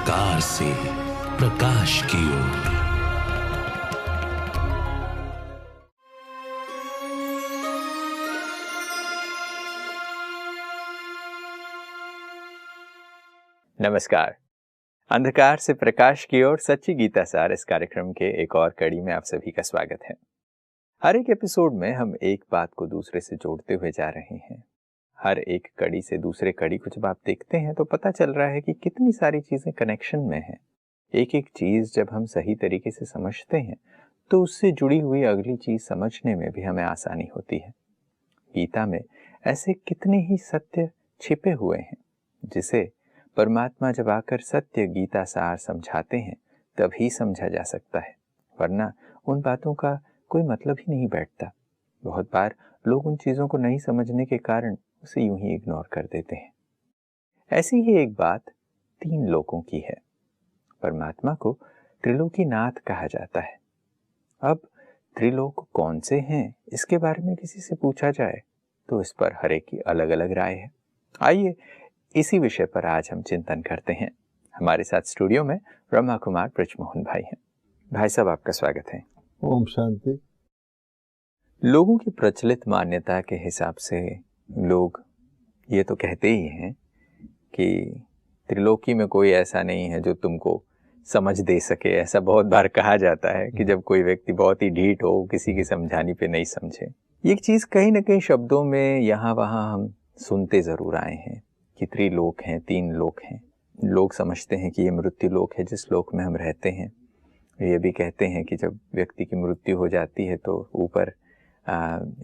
अंधकार से प्रकाश की ओर। नमस्कार। अंधकार से प्रकाश की ओर सच्ची गीता सार इस कार्यक्रम के एक और कड़ी में आप सभी का स्वागत है। हर एक एपिसोड में हम एक बात को दूसरे से जोड़ते हुए जा रहे हैं। हर एक कड़ी से दूसरे कड़ी को जब आप देखते हैं तो पता चल रहा है कि कितनी सारी चीजें कनेक्शन में हैं। एक एक चीज जब हम सही तरीके से समझते हैं तो उससे जुड़ी हुई अगली चीज समझने में भी हमें आसानी होती है। गीता में ऐसे कितने ही सत्य छिपे हुए हैं जिसे परमात्मा जब आकर सत्य गीता सार समझाते हैं तभी समझा जा सकता है, वरना उन बातों का कोई मतलब ही नहीं बैठता। बहुत बार लोग उन चीजों को नहीं समझने के कारण उसे यूं ही इग्नोर कर देते हैं। ऐसी ही एक बात 3 लोकों की है। परमात्मा को त्रिलोकीनाथ कहा जाता है। अब त्रिलोक कौन से हैं, इसके बारे में किसी से पूछा जाए तो इस पर हर एक की अलग अलग राय है। आइए इसी विषय पर आज हम चिंतन करते हैं। हमारे साथ स्टूडियो में ब्रह्मा कुमार ब्रजमोहन भाई हैं। भाई साहब, आपका स्वागत है। ओम शांति। लोगों की प्रचलित मान्यता के हिसाब से लोग ये तो कहते ही हैं कि त्रिलोकी में कोई ऐसा नहीं है जो तुमको समझ दे सके। ऐसा बहुत बार कहा जाता है कि जब कोई व्यक्ति बहुत ही ढीठ हो, किसी की समझाने पे नहीं समझे। ये चीज कहीं ना कहीं शब्दों में यहाँ वहाँ हम सुनते जरूर आए हैं कि त्रिलोक हैं, 3 लोक हैं। लोग समझते हैं कि ये मृत्यु लोक है जिस लोक में हम रहते हैं। ये भी कहते हैं कि जब व्यक्ति की मृत्यु हो जाती है तो ऊपर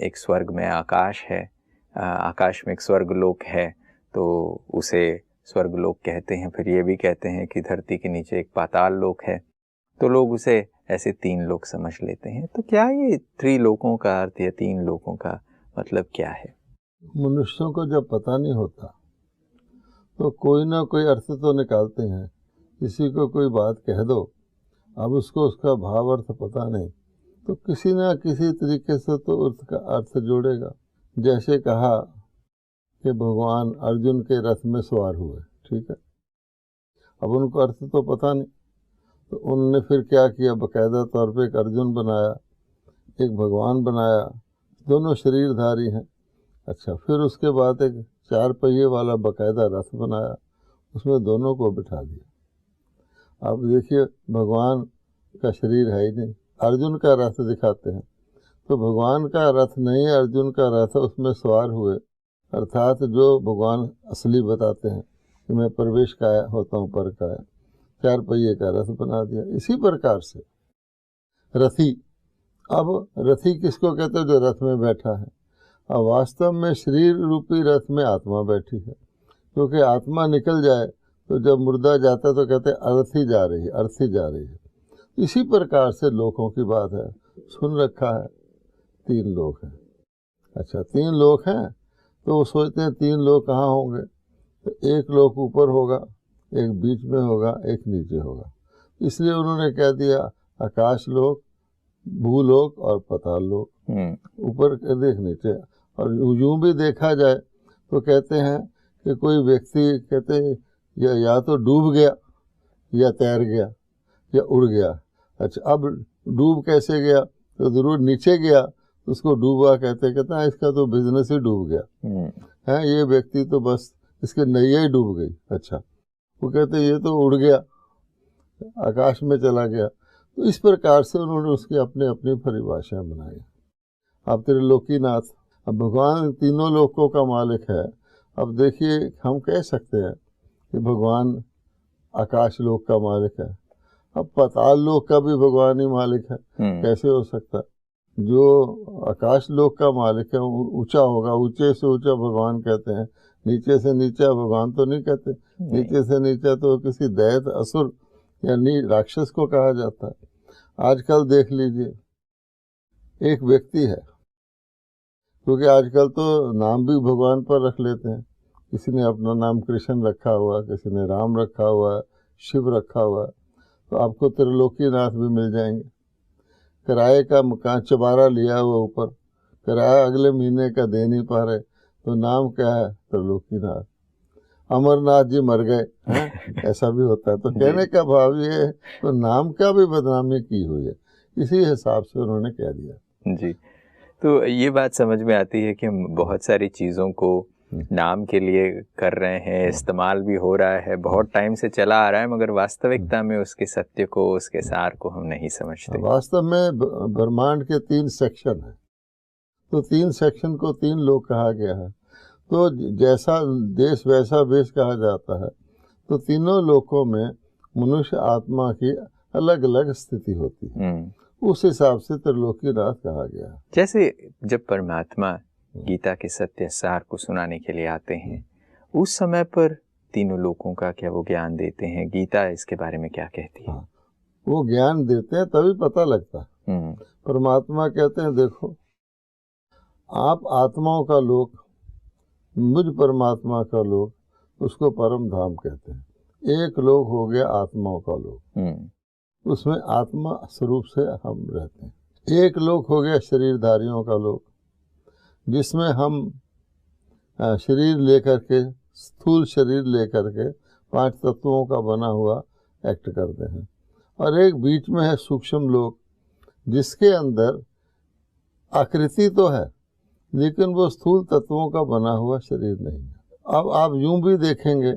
एक स्वर्ग में आकाश है, आकाश में एक स्वर्ग लोक है तो उसे स्वर्ग लोक कहते हैं। फिर ये भी कहते हैं कि धरती के नीचे एक पाताल लोक है, तो लोग उसे ऐसे 3 लोक समझ लेते हैं। तो क्या ये त्रिलोकों का अर्थ या 3 लोकों का मतलब क्या है? मनुष्यों को जब पता नहीं होता तो कोई ना कोई अर्थ तो निकालते हैं। किसी को कोई बात कह दो, अब उसको उसका भाव अर्थ पता नहीं तो किसी ना किसी तरीके से तो उसका अर्थ जोड़ेगा। जैसे कहा कि भगवान अर्जुन के रथ में सवार हुए, ठीक है। अब उनको अर्थ तो पता नहीं, तो उन्होंने फिर क्या किया, बाकायदा तौर पे एक अर्जुन बनाया, एक भगवान बनाया, दोनों शरीरधारी हैं। अच्छा, फिर उसके बाद एक 4 पहिए वाला बाकायदा रथ बनाया, उसमें दोनों को बिठा दिया। अब देखिए, भगवान का शरीर है ही नहीं, अर्जुन का रथ दिखाते हैं तो भगवान का रथ नहीं, अर्जुन का रथ, उसमें सवार हुए। अर्थात जो भगवान असली बताते हैं कि मैं प्रवेश काया होता हूँ, पर काया, 4 पहिए का रथ बना दिया। इसी प्रकार से रथी, अब रथी किसको कहते हैं? जो रथ में बैठा है। अब वास्तव में शरीर रूपी रथ में आत्मा बैठी है, क्योंकि आत्मा निकल जाए तो जब मुर्दा जाता है तो कहते हैं अर्थी जा रही है, अर्थी जा रही है। इसी प्रकार से लोकों की बात है। सुन रखा है 3 लोक हैं। अच्छा, 3 लोक हैं तो वो सोचते हैं 3 लोक कहाँ होंगे? तो एक लोक ऊपर होगा, एक बीच में होगा, एक नीचे होगा। इसलिए उन्होंने कह दिया आकाश लोक, भूलोक और पाताल लोक। ऊपर देख नीचे। और यूं भी देखा जाए तो कहते हैं कि कोई व्यक्ति कहते हैं या तो डूब गया या तैर गया या उड़ गया। अच्छा, अब डूब कैसे गया? तो जरूर नीचे गया तो उसको डूबा कहते हैं इसका तो बिजनेस ही डूब गया है, ये व्यक्ति तो बस इसके नैया ही डूब गई। अच्छा, वो कहते ये तो उड़ गया, आकाश में चला गया। तो इस प्रकार से उन्होंने उसकी अपनी अपनी परिभाषा बनाई। अब त्रिलोकीनाथ, अब भगवान तीनों लोकों का मालिक है। अब देखिए, हम कह सकते हैं कि भगवान आकाश लोक का मालिक है, अब पाताल लोक का भी भगवान ही मालिक है। कैसे हो सकता है? जो आकाश लोक का मालिक है ऊंचा होगा, ऊंचे से ऊंचा भगवान कहते हैं, नीचे से नीचा भगवान तो नहीं कहते। नीचे से नीचा तो किसी दैत असुर यानी राक्षस को कहा जाता है। आजकल देख लीजिए, एक व्यक्ति है, क्योंकि आजकल तो नाम भी भगवान पर रख लेते हैं। किसी ने अपना नाम कृष्ण रखा हुआ, किसी ने राम रखा हुआ है, शिव रखा हुआ है। तो आपको त्रिलोकीनाथ भी मिल जाएंगे। किराए का मकान चबारा लिया हुआ, ऊपर किराया अगले महीने का दे नहीं पा रहे, तो नाम क्या है? त्रिलोकीनाथ। अमरनाथ जी मर गए हैं, ऐसा भी होता है। तो कहने का भाव ये है, तो नाम का भी बदनामी की हुई है, इसी हिसाब से उन्होंने कह दिया। जी, तो ये बात समझ में आती है कि हम बहुत सारी चीज़ों को नाम के लिए कर रहे हैं, इस्तेमाल भी हो रहा है, बहुत टाइम से चला आ रहा है, मगर वास्तविकता में उसके सत्य को, उसके सार को हम नहीं समझते। वास्तव में ब्रह्मांड के 3 सेक्शन हैं, तो 3 सेक्शन को 3 लोग कहा गया है। तो जैसा देश वैसा वेश कहा जाता है। तो तीनों लोकों में मनुष्य आत्मा की अलग अलग स्थिति होती है, उस हिसाब से त्रिलोकीनाथ कहा गया। जैसे जब परमात्मा गीता के सत्य सार को सुनाने के लिए आते हैं, उस समय पर तीनों लोगों का क्या वो ज्ञान देते हैं? गीता इसके बारे में क्या कहती है? हाँ, वो ज्ञान देते हैं तभी पता लगता है। परमात्मा कहते हैं देखो, आप आत्माओं का लोक, मुझ परमात्मा का लोक, उसको परम धाम कहते हैं। एक लोक हो गया आत्माओं का लोक, उसमें आत्मा स्वरूप से हम रहते हैं। एक लोक हो गया शरीरधारियों का लोक, जिसमें हम शरीर लेकर के, स्थूल शरीर लेकर के 5 तत्वों का बना हुआ एक्ट करते हैं। और एक बीच में है सूक्ष्म लोक, जिसके अंदर आकृति तो है लेकिन वो स्थूल तत्वों का बना हुआ शरीर नहीं है। अब आप यूं भी देखेंगे,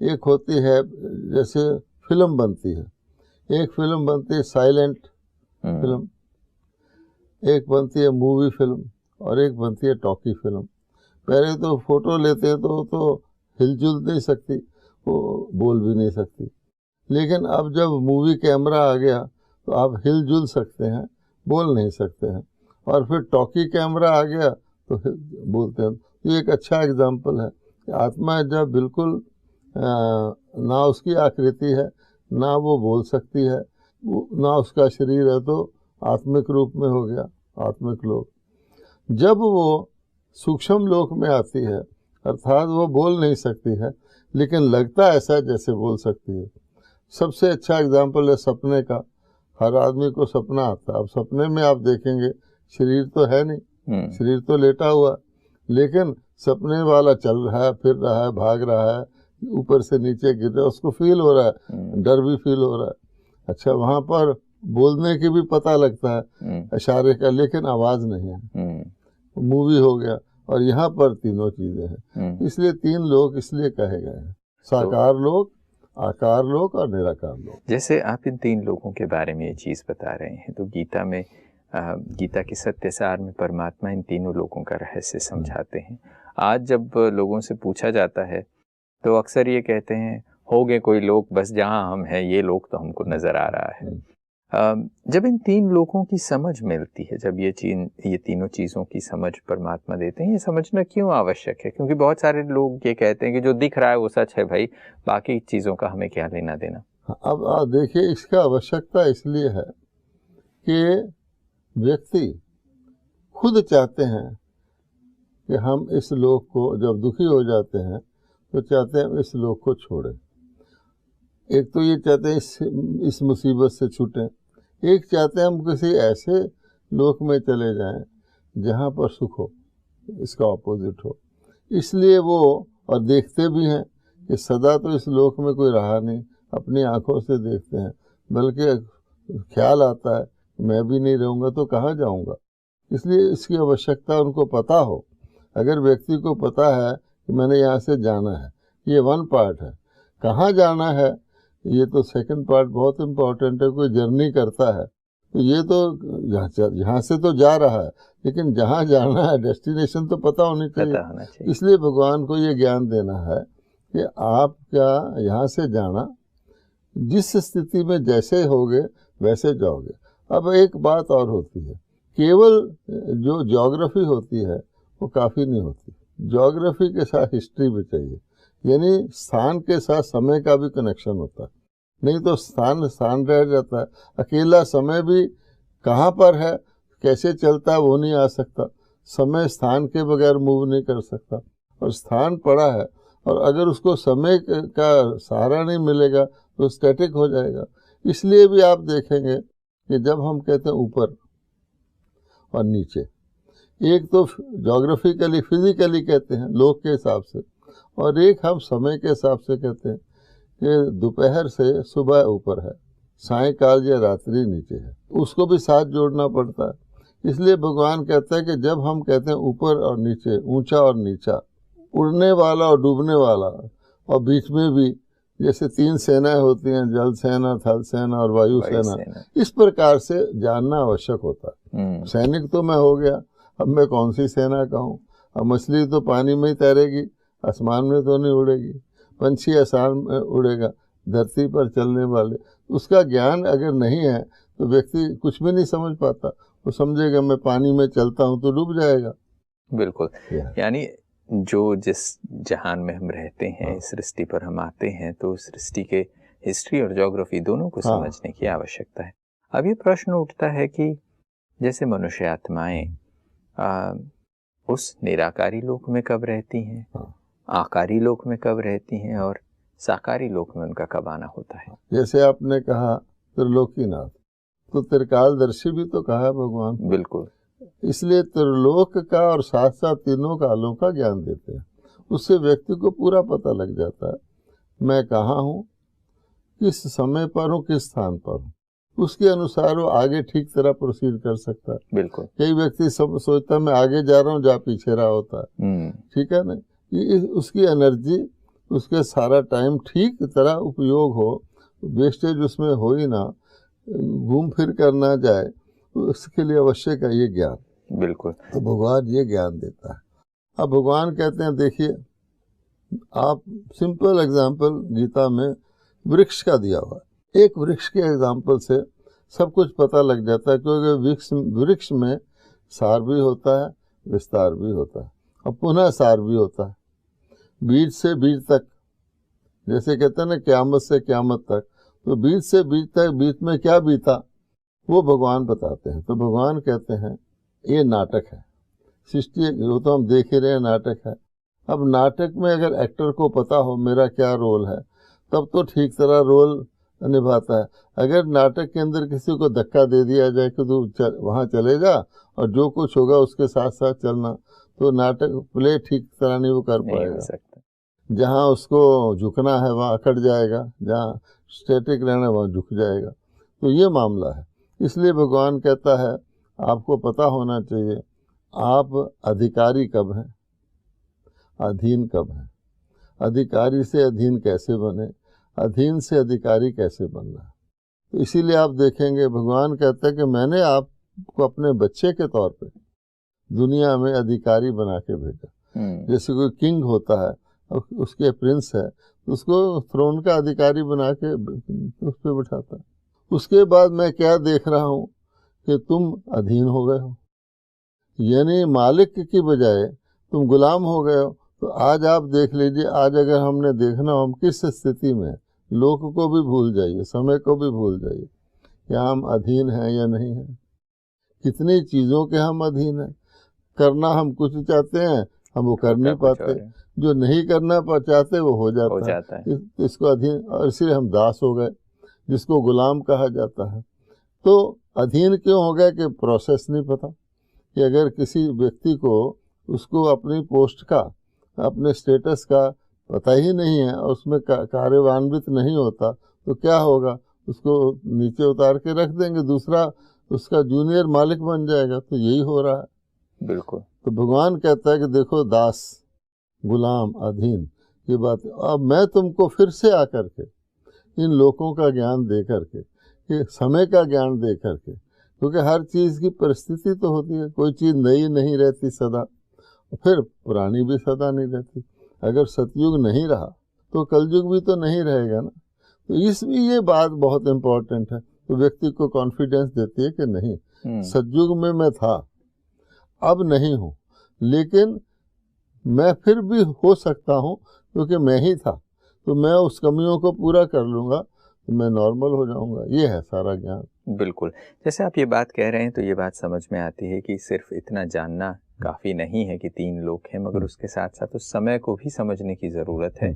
एक होती है जैसे फिल्म बनती है, एक फिल्म बनती है साइलेंट फिल्म, एक बनती है मूवी फिल्म, और एक बनती है टॉकी फिल्म। पहले तो फोटो लेते हैं तो हिलजुल नहीं सकती, वो बोल भी नहीं सकती। लेकिन अब जब मूवी कैमरा आ गया तो आप हिलजुल सकते हैं, बोल नहीं सकते हैं। और फिर टॉकी कैमरा आ गया तो बोलते हैं। तो एक अच्छा एग्जाम्पल है कि आत्मा जब बिल्कुल ना उसकी आकृति है, ना वो बोल सकती है, ना उसका शरीर है, तो आत्मिक रूप में हो गया आत्मिक लोक। जब वो सूक्ष्म लोक में आती है, अर्थात वो बोल नहीं सकती है लेकिन लगता ऐसा जैसे बोल सकती है। सबसे अच्छा एग्जाम्पल है सपने का। हर आदमी को सपना आता है। अब सपने में आप देखेंगे शरीर तो है नहीं, शरीर तो लेटा हुआ, लेकिन सपने वाला चल रहा है, फिर रहा है, भाग रहा है, ऊपर से नीचे गिर रहा है, उसको फील हो रहा है, डर भी फील हो रहा है। अच्छा, वहाँ पर बोलने की भी पता लगता है इशारे का, लेकिन आवाज नहीं है। मूवी हो गया। और यहाँ पर तीनों चीजें हैं, इसलिए 3 लोक इसलिए कहे गए हैं, साकार लोक, आकार लोक और निराकार लोक। जैसे आप इन 3 लोगों के बारे में ये चीज़ बता रहे हैं, तो गीता में गीता के सत्य सार में परमात्मा इन तीनों लोगों का रहस्य समझाते हैं। आज जब लोगों से पूछा जाता है तो अक्सर ये कहते हैं, हो गए कोई लोक, बस जहाँ हम हैं ये लोक तो हमको नज़र आ रहा है। जब इन 3 लोगों की समझ मिलती है, जब ये तीनों चीज़ों की समझ परमात्मा देते हैं, ये समझना क्यों आवश्यक है? क्योंकि बहुत सारे लोग ये कहते हैं कि जो दिख रहा है वो सच है भाई, बाकी चीज़ों का हमें क्या लेना देना। अब देखिए, इसका आवश्यकता इसलिए है कि व्यक्ति खुद चाहते हैं कि हम इस लोक को, जब दुखी हो जाते हैं तो चाहते हैं इस लोक को छोड़ें। एक तो ये चाहते हैं इस मुसीबत से छूटें, एक चाहते हैं हम किसी ऐसे लोक में चले जाएं जहां पर सुख हो, इसका ऑपोजिट हो। इसलिए वो, और देखते भी हैं कि सदा तो इस लोक में कोई रहा नहीं, अपनी आंखों से देखते हैं, बल्कि ख्याल आता है मैं भी नहीं रहूँगा तो कहाँ जाऊँगा। इसलिए इसकी आवश्यकता उनको पता हो। अगर व्यक्ति को पता है कि मैंने यहाँ से जाना है, ये 1 पार्ट है, कहाँ जाना है ये तो 2nd पार्ट बहुत इम्पोर्टेंट है। कोई जर्नी करता है तो ये तो यहाँ से तो जा रहा है, लेकिन जहाँ जाना है डेस्टिनेशन तो पता होनी चाहिए। इसलिए भगवान को ये ज्ञान देना है कि आप क्या यहाँ से जाना, जिस स्थिति में जैसे होगे वैसे जाओगे। अब एक बात और होती है, केवल जो ज्योग्राफी होती है वो काफ़ी नहीं होती, ज्योग्राफी के साथ हिस्ट्री भी चाहिए, यानी स्थान के साथ समय का भी कनेक्शन होता है। नहीं तो स्थान रह जाता है। अकेला समय भी कहाँ पर है, कैसे चलता है वो नहीं आ सकता। समय स्थान के बगैर मूव नहीं कर सकता, और स्थान पड़ा है और अगर उसको समय का सहारा नहीं मिलेगा तो स्टैटिक हो जाएगा। इसलिए भी आप देखेंगे कि जब हम कहते हैं ऊपर और नीचे, एक तो ज्योग्राफिकली फिजिकली कहते हैं लोक के हिसाब से, और एक हम समय के हिसाब से कहते हैं कि दोपहर से सुबह ऊपर है, सायंकाल या रात्रि नीचे है, उसको भी साथ जोड़ना पड़ता है। इसलिए भगवान कहता है कि जब हम कहते हैं ऊपर और नीचे, ऊंचा और नीचा, उड़ने वाला और डूबने वाला, और बीच में भी जैसे 3 सेनाएं होती हैं, जल सेना, थल सेना और वायु सेना, इस प्रकार से जानना आवश्यक होता है। सैनिक तो मैं हो गया, अब मैं कौन सी सेना का हूँ? अब मछली तो पानी में ही तैरेगी, आसमान में तो नहीं उड़ेगी, पंछी आसमान में उड़ेगा, धरती पर चलने वाले, उसका ज्ञान अगर नहीं है तो व्यक्ति कुछ भी नहीं समझ पाता। वो समझेगा मैं पानी में चलता हूँ तो डूब जाएगा। बिल्कुल, यानी जो जिस जहान में हम रहते हैं, सृष्टि पर हम आते हैं, तो सृष्टि के हिस्ट्री और ज्योग्राफी दोनों को समझने की आवश्यकता है। अब ये प्रश्न उठता है कि जैसे मनुष्य आत्माएं उस निराकारी लोक में कब रहती हैं, आकारी लोक में कब रहती हैं, और साकारी लोक में उनका कब आना होता है? जैसे आपने कहा त्रिलोकीनाथ, तो त्रिकालदर्शी भी तो कहा है भगवान। बिल्कुल, इसलिए त्रिलोक का और साथ साथ तीनों कालों का ज्ञान देते हैं। उससे व्यक्ति को पूरा पता लग जाता है मैं कहाँ हूँ, किस समय पर हूँ, किस स्थान पर हूँ। उसके अनुसार वो आगे ठीक तरह प्रोसीड कर सकता है। बिल्कुल, कई व्यक्ति सब सोचता है मैं आगे जा रहा हूँ, जा पीछे रहा होता है। ठीक है ना, ये उसकी एनर्जी, उसके सारा टाइम ठीक तरह उपयोग हो, वेस्टेज उसमें हो ही ना, घूम फिर कर ना जाए, उसके लिए आवश्यक है ये ज्ञान। बिल्कुल, तो भगवान ये ज्ञान देता है। अब भगवान कहते हैं, देखिए आप सिंपल एग्जाम्पल गीता में वृक्ष का दिया हुआ है। एक वृक्ष के एग्जाम्पल से सब कुछ पता लग जाता है, क्योंकि वृक्ष में सार भी होता है, विस्तार भी होता है, और पुनः सार भी होता है। बीज से बीज तक, जैसे कहते हैं ना क़यामत से क़यामत तक, तो बीज से बीज तक बीच में क्या बीता वो भगवान बताते हैं। तो भगवान कहते हैं ये नाटक है, सृष्टि वो तो हम देख ही रहे हैं, नाटक है। अब नाटक में अगर एक्टर को पता हो मेरा क्या रोल है, तब तो ठीक तरह रोल निभाता है। अगर नाटक के अंदर किसी को धक्का दे दिया जाए कि तू वहाँ चले जा और जो कुछ होगा उसके साथ साथ चलना, तो नाटक प्ले ठीक तरह नहीं वो कर पाएगा। जहाँ उसको झुकना है वहाँ अकड़ जाएगा, जहाँ स्टैटिक रहना है वहाँ झुक जाएगा। तो ये मामला है। इसलिए भगवान कहता है आपको पता होना चाहिए आप अधिकारी कब हैं, अधीन कब हैं, अधिकारी से अधीन कैसे बने, अधीन से अधिकारी कैसे बनना। तो इसीलिए आप देखेंगे भगवान कहता है कि मैंने आपको अपने बच्चे के तौर पे दुनिया में अधिकारी बना के भेजा। जैसे कोई किंग होता है, उसके प्रिंस है, उसको थ्रोन का अधिकारी बना के उस पर बिठाता है। उसके बाद मैं क्या देख रहा हूँ कि तुम अधीन हो गए हो, यानी मालिक की बजाय तुम गुलाम हो गए हो। तो आज आप देख लीजिए, आज अगर हमने देखना हो हम किस स्थिति में, लोक को भी भूल जाइए, समय को भी भूल जाइए, क्या हम अधीन हैं या नहीं हैं। कितनी चीज़ों के हम अधीन हैं, करना हम कुछ चाहते हैं हम वो कर नहीं पाते, जो नहीं करना चाहते वो हो जाता है। इसको अधीन, और इसलिए हम दास हो गए, जिसको गुलाम कहा जाता है। तो अधीन क्यों हो गया कि प्रोसेस नहीं पता, कि अगर किसी व्यक्ति को उसको अपनी पोस्ट का, अपने स्टेटस का पता ही नहीं है और उसमें कार्यान्वित नहीं होता, तो क्या होगा, उसको नीचे उतार के रख देंगे, दूसरा उसका जूनियर मालिक बन जाएगा। तो यही हो रहा है। बिल्कुल। तो भगवान कहता है कि देखो दास, गुलाम, अधीन, ये बात। अब मैं तुमको फिर से आकर के इन लोगों का ज्ञान दे करके, कि समय का ज्ञान दे करके, क्योंकि हर चीज़ की परिस्थिति तो होती है, कोई चीज़ नई नहीं रहती सदा, फिर पुरानी भी सदा नहीं रहती। अगर सतयुग नहीं रहा तो कलयुग भी तो नहीं रहेगा ना। तो ये बात बहुत इम्पोर्टेंट है। तो व्यक्ति को कॉन्फिडेंस देती है कि नहीं, सतयुग में मैं था, अब नहीं हूँ, लेकिन मैं फिर भी हो सकता हूँ, क्योंकि मैं ही था, तो मैं उस कमियों को पूरा कर लूँगा, तो मैं नॉर्मल हो जाऊँगा। ये है सारा ज्ञान। बिल्कुल, जैसे आप ये बात कह रहे हैं तो ये बात समझ में आती है कि सिर्फ इतना जानना काफ़ी नहीं है कि 3 लोक हैं, मगर उसके साथ साथ उस समय को भी समझने की ज़रूरत है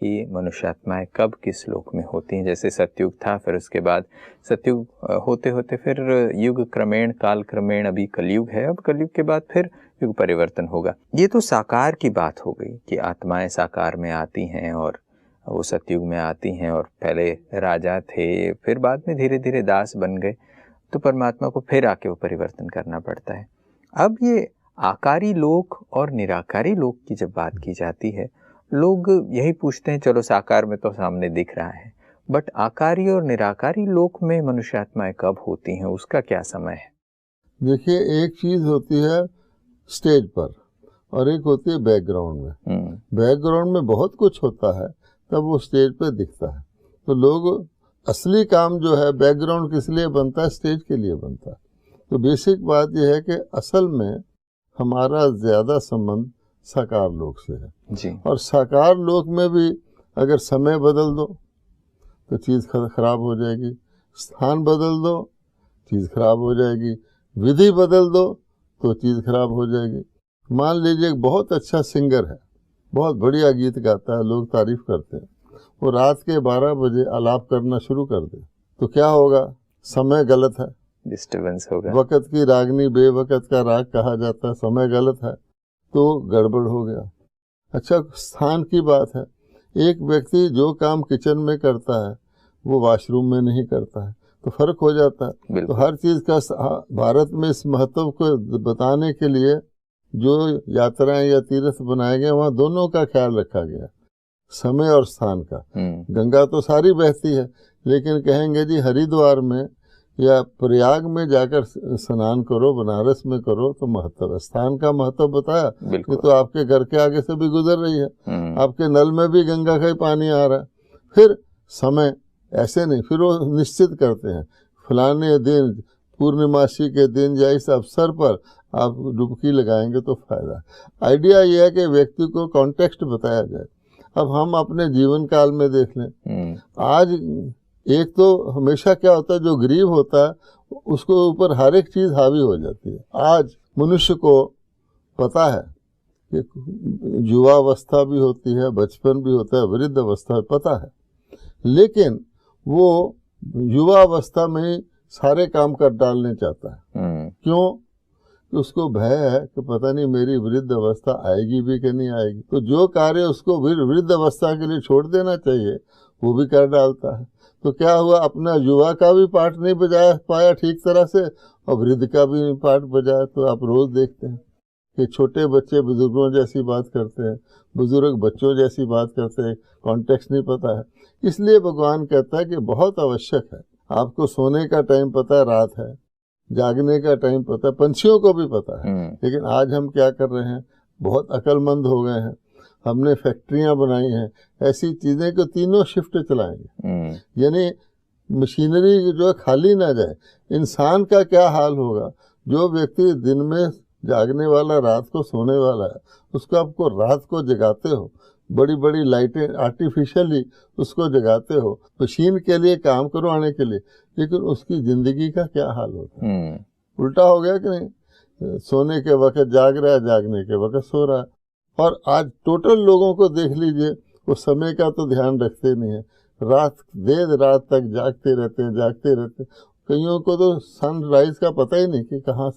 कि मनुष्यात्माएं कब किस लोक में होती हैं। जैसे सतयुग था, फिर उसके बाद सतयुग होते होते फिर युग क्रमेण, काल क्रमेण अभी कलयुग है, अब कलयुग के बाद फिर युग परिवर्तन होगा। ये तो साकार की बात हो गई कि आत्माएं साकार में आती हैं और वो सतयुग में आती हैं, और पहले राजा थे, फिर बाद में धीरे धीरे दास बन गए, तो परमात्मा को फिर आके वो परिवर्तन करना पड़ता है। अब ये आकारी लोक और निराकारी लोक की जब बात की जाती है, लोग यही पूछते हैं, चलो साकार में तो सामने दिख रहा है, बट आकारी और निराकारी लोक में मनुष्यात्माएं कब होती हैं, उसका क्या समय है? देखिए, एक चीज होती है स्टेज पर और एक होती है बैकग्राउंड में। बैकग्राउंड में बहुत कुछ होता है, तब वो स्टेज पे दिखता है। तो लोग असली काम जो है बैकग्राउंड किस लिए बनता है, स्टेज के लिए बनता है। तो बेसिक बात यह है कि असल में हमारा ज्यादा संबंध साकार लोक से है जी। और साकार लोक में भी अगर समय बदल दो तो चीज खराब हो जाएगी, स्थान बदल दो चीज खराब हो जाएगी, विधि बदल दो तो चीज खराब हो जाएगी। मान लीजिए एक बहुत अच्छा सिंगर है, बहुत बढ़िया गीत गाता है, लोग तारीफ करते हैं, वो रात के 12 बजे आलाप करना शुरू कर दे तो क्या होगा, समय गलत है, डिस्टर्बेंस होगा। वक़्त की रागनी बेवक़्त का राग कहा जाता है, समय गलत है तो गड़बड़ हो गया। अच्छा, स्थान की बात है, एक व्यक्ति जो काम किचन में करता है वो वॉशरूम में नहीं करता है, तो फर्क हो जाता है। तो हर चीज़ का भारत में इस महत्व को बताने के लिए जो यात्राएं या तीर्थ बनाए गए वहाँ दोनों का ख्याल रखा गया, समय और स्थान का। गंगा तो सारी बहती है, लेकिन कहेंगे जी हरिद्वार में या प्रयाग में जाकर स्नान करो, बनारस में करो, तो महत्व, स्थान का महत्व बताया कि तो आपके घर के आगे से भी गुजर रही है, आपके नल में भी गंगा का ही पानी आ रहा है। फिर समय ऐसे नहीं, फिर वो निश्चित करते हैं फलाने दिन पूर्णिमासी के दिन या इस अवसर पर आप डुबकी लगाएंगे तो फायदा है। आइडिया ये है कि व्यक्ति को कॉन्टेक्स्ट बताया जाए। अब हम अपने जीवन काल में देख लें, आज एक तो हमेशा क्या होता है, जो गरीब होता है उसको ऊपर हर एक चीज हावी हो जाती है। आज मनुष्य को पता है कि युवावस्था भी होती है, बचपन भी होता है, वृद्ध अवस्था पता है, लेकिन वो युवावस्था में ही सारे काम कर डालने चाहता है। क्यों? उसको भय है कि पता नहीं मेरी वृद्ध अवस्था आएगी भी कि नहीं आएगी, तो जो कार्य उसको वृद्ध अवस्था के लिए छोड़ देना चाहिए वो भी कर डालता है। तो क्या हुआ, अपना युवा का भी पार्ट नहीं बजा पाया ठीक तरह से और वृद्ध का भी पार्ट बजाया। तो आप रोज देखते हैं कि छोटे बच्चे बुजुर्गों जैसी बात करते हैं, बुजुर्ग बच्चों जैसी बात करते हैं, कॉन्टेक्स्ट नहीं पता है। इसलिए भगवान कहता है कि बहुत आवश्यक है, आपको सोने का टाइम पता है रात है, जागने का टाइम पता है, पंछियों को भी पता है। लेकिन आज हम क्या कर रहे हैं, बहुत अक्लमंद हो गए हैं, हमने फैक्ट्रियां बनाई हैं, ऐसी चीजें को तीनों शिफ्ट चलाएंगे, यानी मशीनरी जो है खाली ना जाए। इंसान का क्या हाल होगा, जो व्यक्ति दिन में जागने वाला रात को सोने वाला है, उसको आपको रात को जगाते हो, बड़ी बड़ी लाइटें आर्टिफिशियली उसको जगाते हो, मशीन के लिए काम करवाने के लिए, लेकिन उसकी जिंदगी का क्या हाल होता है? उल्टा हो गया कि नहीं, सोने के वक्त जाग रहा है, जागने के वक्त सो रहा है। और आज टोटल लोगों को देख लीजिए, वो समय का तो ध्यान रखते नहीं है, रात देर रात तक जागते रहते हैं, जागते रहते हैं। कईयों को तो सनराइज का पता ही नहीं कि कहाँ,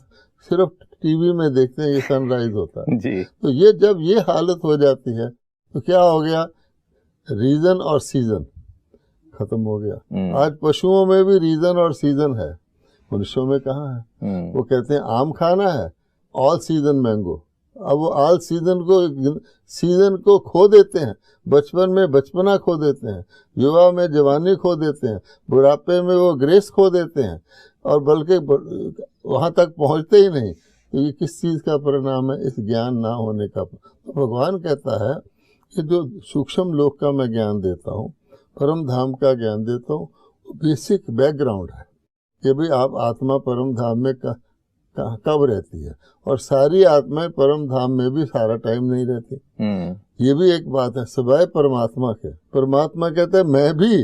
सिर्फ टीवी में देखते हैं ये सनराइज होता है जी। तो ये जब ये हालत हो जाती है तो क्या हो गया, रीजन और सीजन खत्म हो गया। आज पशुओं में भी रीजन और सीजन है, मनुष्यों में कहाँ है। वो कहते हैं आम खाना है, ऑल सीजन मैंगो, अब वो ऑल सीजन को खो देते हैं, बचपन में बचपना खो देते हैं, युवा में जवानी खो देते हैं, बुढ़ापे में वो ग्रेस खो देते हैं, और बल्कि वहाँ तक पहुँचते ही नहीं। तो ये किस चीज़ का परिणाम है, इस ज्ञान ना होने का। तो भगवान कहता है कि जो सूक्ष्म लोक का मैं ज्ञान देता हूँ, परम धाम का ज्ञान देता हूँ, बेसिक बैकग्राउंड है कि भाई आप आत्मा परम धाम में कब रहती है, और सारी आत्माएं परम धाम में भी सारा टाइम नहीं रहती। ये भी एक बात है, सिवाय परमात्मा के। परमात्मा कहते हैं मैं भी,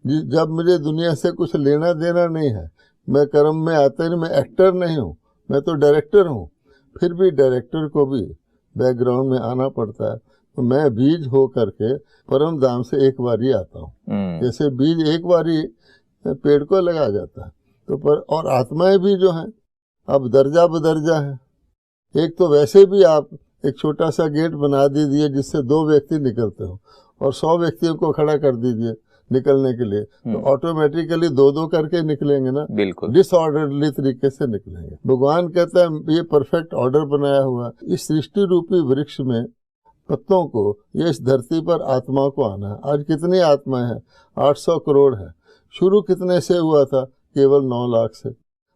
जब मुझे दुनिया से कुछ लेना देना नहीं है, मैं कर्म में आता नहीं, मैं एक्टर नहीं हूँ, मैं तो डायरेक्टर हूँ, फिर भी डायरेक्टर को भी बैकग्राउंड में आना पड़ता है। तो मैं बीज हो करके परम धाम से एक बार ही आता हूँ। जैसे बीज एक बार ही पेड़ को लगा जाता है, तो पर और आत्माएं भी जो हैं अब दर्जा बदर्जा है। एक तो वैसे भी आप एक छोटा सा गेट बना दीजिए जिससे 2 व्यक्ति निकलते हो, और 100 व्यक्तियों को खड़ा कर दीजिए निकलने के लिए, तो ऑटोमेटिकली 2-2 करके निकलेंगे ना, बिल्कुल डिसऑर्डरली तरीके से निकलेंगे। भगवान कहता है ये परफेक्ट ऑर्डर बनाया हुआ, इस सृष्टि रूपी वृक्ष में पत्तों को, ये इस धरती पर आत्मा को आना है। आज कितनी आत्माएं हैं? 800 करोड़ है। शुरू कितने से हुआ था? केवल 9 लाख से।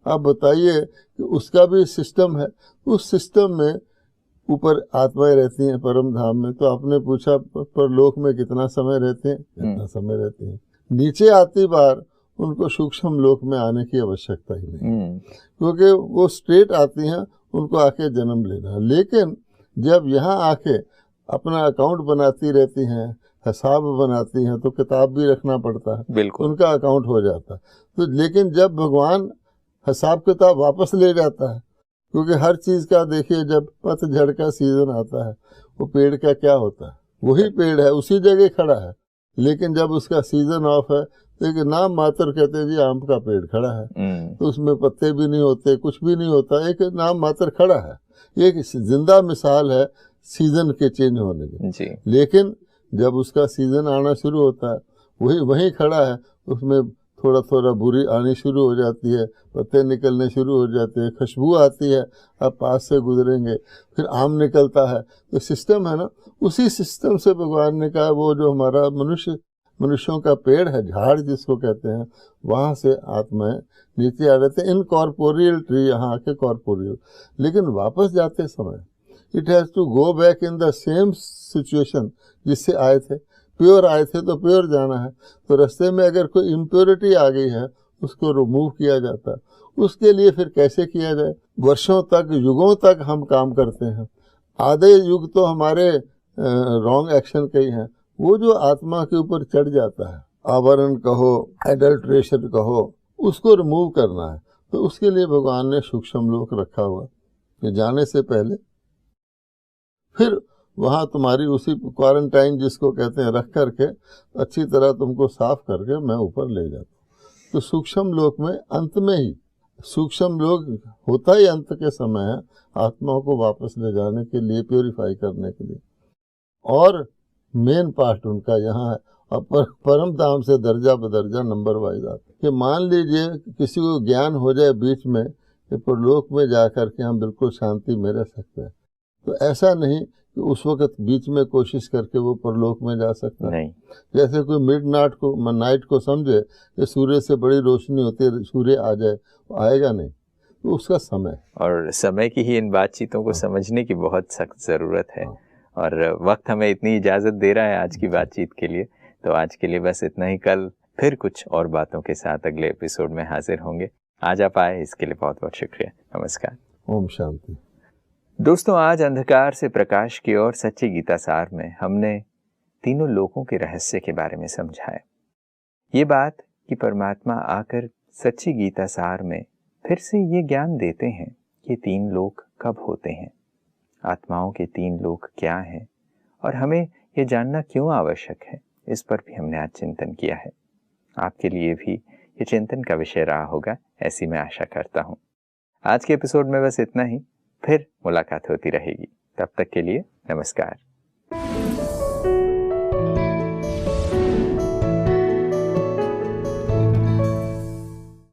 आप बताइए कि उसका भी सिस्टम है, उस सिस्टम में ऊपर आत्माएं रहती हैं परम धाम में। तो आपने पूछा परलोक में कितना समय रहते हैं? कितना समय रहते हैं। नीचे आती बार उनको सूक्ष्म लोक में आने की आवश्यकता ही नहीं, क्योंकि वो स्ट्रेट आती हैं, उनको आके जन्म लेना है। लेकिन जब यहाँ आके अपना अकाउंट बनाती रहती हैं, हिसाब बनाती हैं, तो किताब भी रखना पड़ता है, बिल्कुल उनका अकाउंट हो जाता है। तो लेकिन जब भगवान हिसाब किताब वापस ले जाता है, क्योंकि हर चीज़ का देखिए, जब पतझड़ का सीजन आता है, वो पेड़ का क्या होता है? वही पेड़ है, उसी जगह खड़ा है, लेकिन जब उसका सीजन ऑफ है तो एक नाम मात्र कहते हैं जी आम का पेड़ खड़ा है, तो उसमें पत्ते भी नहीं होते, कुछ भी नहीं होता, एक नाम मात्र खड़ा है। ये एक जिंदा मिसाल है सीजन के चेंज होने की जी। लेकिन जब उसका सीजन आना शुरू होता है, वहीं खड़ा है, उसमें थोड़ा थोड़ा बुरी आनी शुरू हो जाती है, पत्ते निकलने शुरू हो जाते हैं, खुशबू आती है, अब पास से गुजरेंगे, फिर आम निकलता है। तो सिस्टम है ना, उसी सिस्टम से भगवान ने कहा वो जो हमारा मनुष्यों का पेड़ है, झाड़ जिसको कहते हैं, वहाँ से आत्माएं नीचे आ जाते हैं। इनकॉर्पोरियल ट्री यहाँ आके कॉर्पोरियल, लेकिन वापस जाते समय it has to go back in the same situation जिससे आए थे। प्योर आए थे तो प्योर जाना है, तो रास्ते में अगर कोई इम्प्योरिटी आ गई है उसको रिमूव किया जाता है। उसके लिए फिर कैसे किया जाए? वर्षों तक, युगों तक हम काम करते हैं। आधे युग तो हमारे रॉन्ग एक्शन के ही हैं। वो जो आत्मा के ऊपर चढ़ जाता है, आवरण कहो, एडल्ट्रेशन कहो, उसको रिमूव करना है। तो उसके लिए भगवान ने सूक्ष्म लोक रखा हुआ कि जाने से पहले फिर वहाँ तुम्हारी उसी क्वारंटाइन जिसको कहते हैं रख करके अच्छी तरह तुमको साफ करके मैं ऊपर ले जाता हूँ। तो सूक्ष्म लोक में अंत में ही, सूक्ष्म लोक होता ही अंत के समय है, आत्माओं को वापस ले जाने के लिए, प्योरीफाई करने के लिए। और मेन पार्ट उनका यहाँ है। और परम धाम से दर्जा बदर्जा नंबर वाइज आते कि मान लीजिए किसी को ज्ञान हो जाए बीच में कि परलोक में जा कर के हम बिल्कुल शांति में रह सकते हैं, तो ऐसा नहीं कि उस वक्त बीच में कोशिश करके वो परलोक में जा सकता है। जैसे कोई नाइट को समझे कि सूर्य से बड़ी रोशनी होती है, सूर्य आ जाए, वो आएगा नहीं, तो उसका समय। और समय की ही इन बातचीतों को समझने की बहुत सख्त ज़रूरत है। और वक्त हमें इतनी इजाज़त दे रहा है आज की बातचीत के लिए, तो आज के लिए बस इतना ही। कल फिर कुछ और बातों के साथ अगले एपिसोड में हाजिर होंगे। आज आप आए इसके लिए बहुत बहुत शुक्रिया। नमस्कार। ओम शांति। दोस्तों, आज अंधकार से प्रकाश की ओर सच्ची गीता सार में हमने तीनों लोकों के रहस्य के बारे में समझा है। ये बात कि परमात्मा आकर सच्ची गीता सार में फिर से ये ज्ञान देते हैं कि 3 लोक कब होते हैं, आत्माओं के 3 लोक क्या हैं, और हमें ये जानना क्यों आवश्यक है, इस पर भी हमने आज चिंतन किया है। आपके लिए भी ये चिंतन का विषय रहा होगा, ऐसी मैं आशा करता हूँ। आज के एपिसोड में बस इतना ही, फिर मुलाकात होती रहेगी। तब तक के लिए नमस्कार।